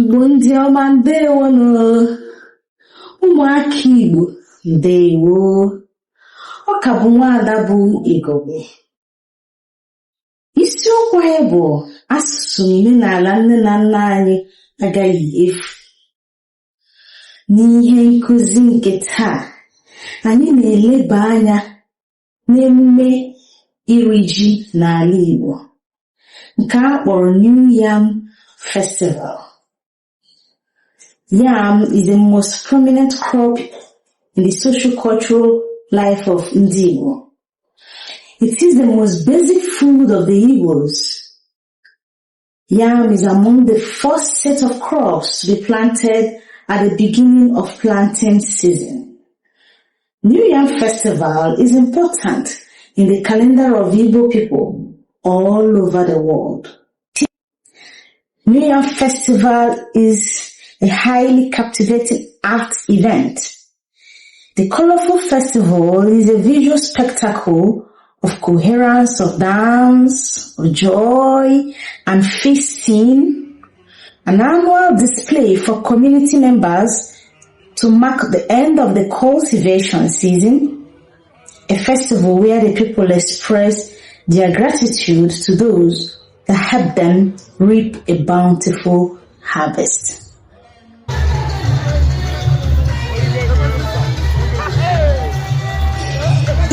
Ndị ọma ndewonu, ụmụaka Igbo ndewo. Ọ ka bụ nwaada bụ Igbo. Isiokwu anyị bụ asụsụ omenala nne na nna anyị agaghị efu. N'ihe nkụzi nke taa, anyị na-eleba anya n'emume iri ji n'ala Igbo nke a kpọrọ New Yam Festival. Yam is the most prominent crop in the socio-cultural life of Ndigbo. It is the most basic food of the Igbos. Yam is among the first set of crops to be planted at the beginning of planting season. New Yam Festival is important in the calendar of Igbo people all over the world. New Yam Festival is a highly captivating art event. The colorful festival is a visual spectacle of coherence, of dance, of joy, and feasting, an annual display for community members to mark the end of the cultivation season, a festival where the people express their gratitude to those that help them reap a bountiful harvest.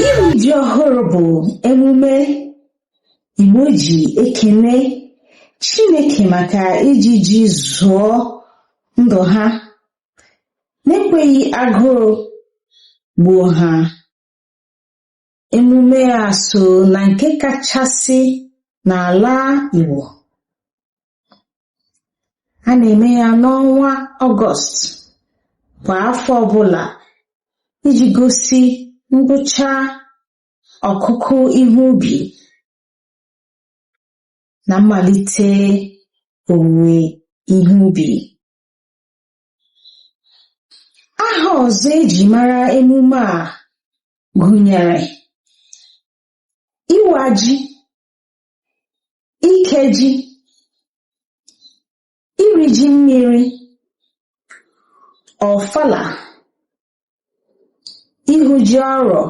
Iri ji ọhụrụ bụ emume Igbo ji ekene Chineke maka iji ji zụọ ndụ ha n'ekweghị agụụ gbuo ha. Emume a so na nke kachasị n'ala Igbo. A na-eme ya n'ọnwa Ọgọst kwa afọ ọbụla iji gosi ngwụcha ọkụkụ ihe ubi na mmalite owuwe ihe ubi. Aha ọzọ eji mara emume a gụnyere ịwa ji, ike ji, iri ji mmiri, ọfala, ihu ji ọrọ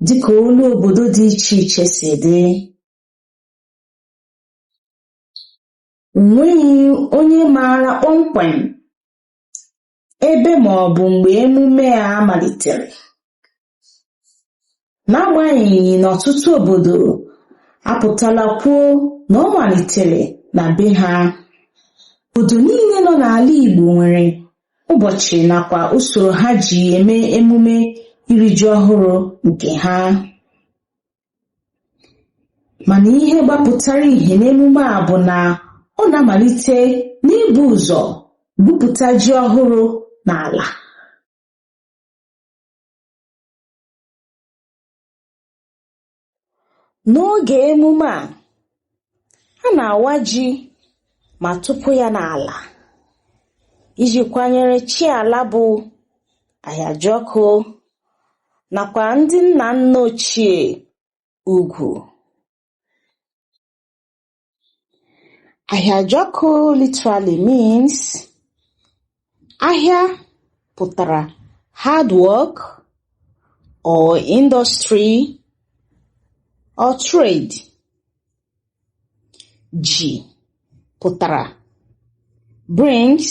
dịka olu obodo dị iche iche si dị. Onweghị onye maara kpọmkwem ebe ma ọ bụ mgbe emume a malitere, n'agbanyeghị na ọtụtụ obodo apụtala kwuo na ọ malitere na be ha. Obodo niile nọ n'ala Igbo nwere ụbọchị nakwa usoro ha ji eme emume iri ji ọhụrụ nke ha. Mana ihe gbapụtara ihe n'emume a bụ na ọ na-amalite n'ibu ụzọ bupụta ji ọhụrụ n'ala. N'oge emume a na-awa ji ma tupu ya n'ala iji kwanyere chi ala bụ Ahịajọkụ nakwa ndị nna nna ochie ugwu. Ahịajọkụ literally means ahịa pụtara hard work or industry or trade. Ji pụtara brings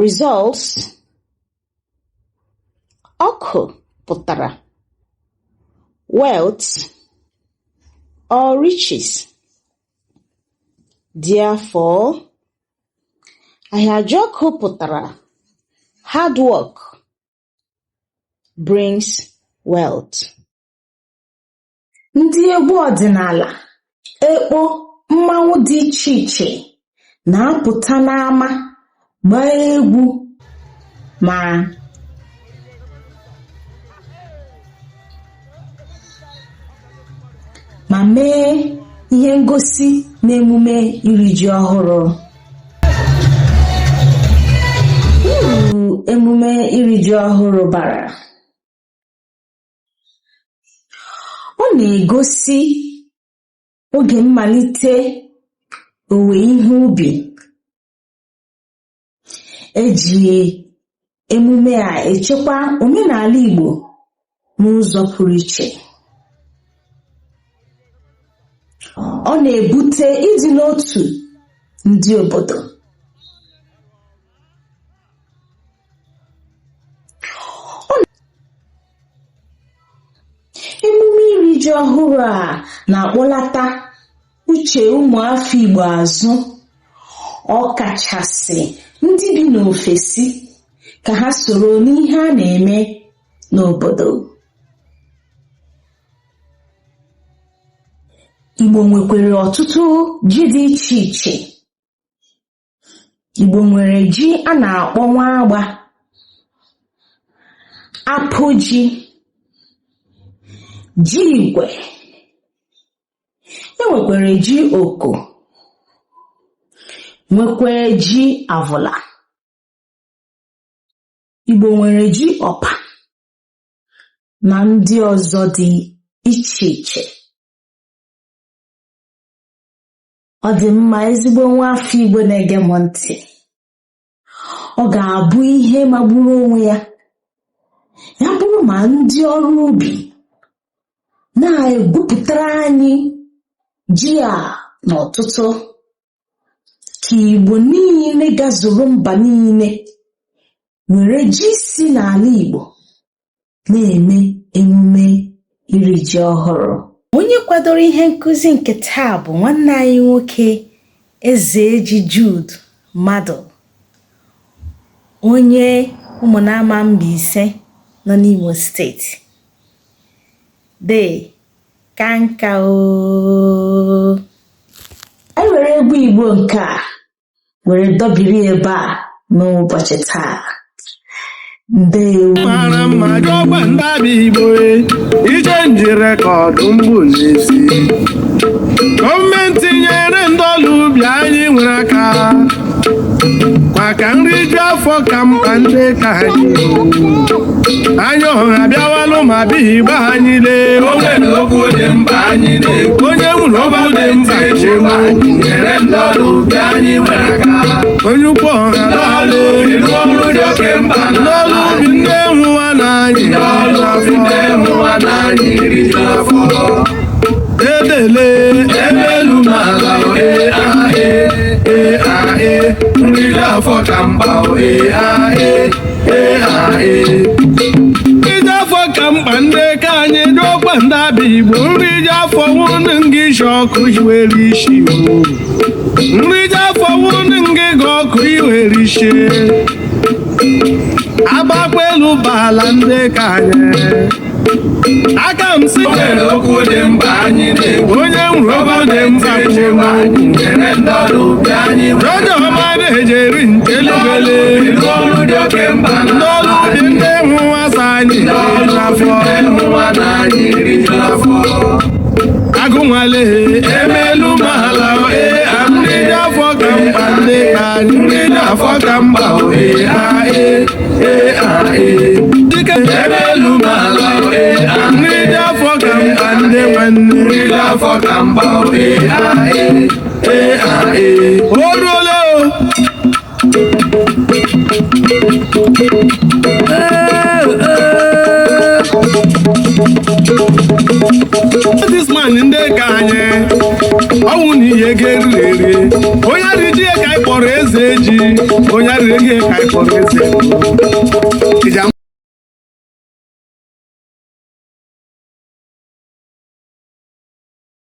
results. Ọkụ pụtara wealth or riches. Therefore, Ahịajọkụ pụtara hard work brings wealth. Ndị egwu ọdịnala, ekpo, mmanwụ dị iche iche na-apụta n'ama gbaa egwu ma mee ihe ngosi n'emume iri ji ọhụrụ. Uru emume iri ji ọhụrụ bara: ọ na-egosi oge mmalite owuwe ihe ubi. Eji emume a echekwa omenala Igbo n'ụzọ pụrụ iche. Ọ na-ebute ịdị n'otu ndị obodo. Emume iri ji ọhụrụ a na-akpọlata uche ụmụafọ Igbo azụ, ọkachasị ndị bi n'ofesi, ka ha soro n'ihe a na-eme n'obodo. Igbo nwekwara ọtụtụ ji dị iche iche. Igbo nwere ji a na-akpọ nwa agba, apụ ji, ji igwe. Enwekwara ji oko, nwekwara ji avụla. Igbo nwere ji ọpa na ndị ọzọ dị iche iche. Ọ dị mma ezigbo nwa afọ Igbo na-ege m ntị. Ọ ga-abụ ihe magburu onwe ya, ya bụrụ ma ndị ọrụ ubi na-egwupụtara anyị ji a n'ọtụtụ, ka Igbo niile gazuru mba niile were ji si n'ala Igbo na-eme emume iri ji ọhụrụ. Onye kwadoro ihe nkụzi nke taa bụ nwanne anyị nwoke Ezeji Jude Mmadụ, onye Ụmụnama Mbaise nọ n'Imo steeti. Ka nka o. Anyị were egwu Igbo nke a were dọbiri ebe a n'ụbọchị taa. Mara mma jọgba ndabi Igbo ije njire ka ọdụm bụ n'isi. Gọọmenti nyere ndị ọrụ ubi anyị nwere aka, kwa ka nri ju afọ ka mkpa ndị ka anyị ọha bịawalụ ma bi Igbo anyị lee. Onye nwere okwu dị mkpa nyere ndị ọrụ ubi anyị nwere aka. Onye ukwu ọha n'ọrụ ubi ndị nwụwa n'anyị edele emelu n'ala nri afọ ka mkpa ije afọ ka mkpa ndị ka anyị dọkwa ndabi Igbo. Nri ji afọ nwụnụ ngị isi ọkụ iwere isi, nri ji afọ nwụnụ ngị ga ọkụ iwere isi. Agbakwa elu bala ndị ka anyị aka m si nwere okwu dị mkpa anyị na-ekwu. Onye nwere okwu dị mkpa onye ọma na-ejeri ntelubele ndị ọrụ ubi ndị nwụwasa anyị agụnwale emelu mahala ndị afọ ka mkpa ndị ka anyị, ndị afọ ka mkpa dike emelu mahala ndị afọ ka mkpa ndị nwanne, ndị afọ ka mkpa o ruola o. This man ndị ka anyị ọnwụ na ihe ga-eri eri. Onye riri ji ka anyị kpọrọ eze ji, onye riri gị ka anyị kpọrọ eze.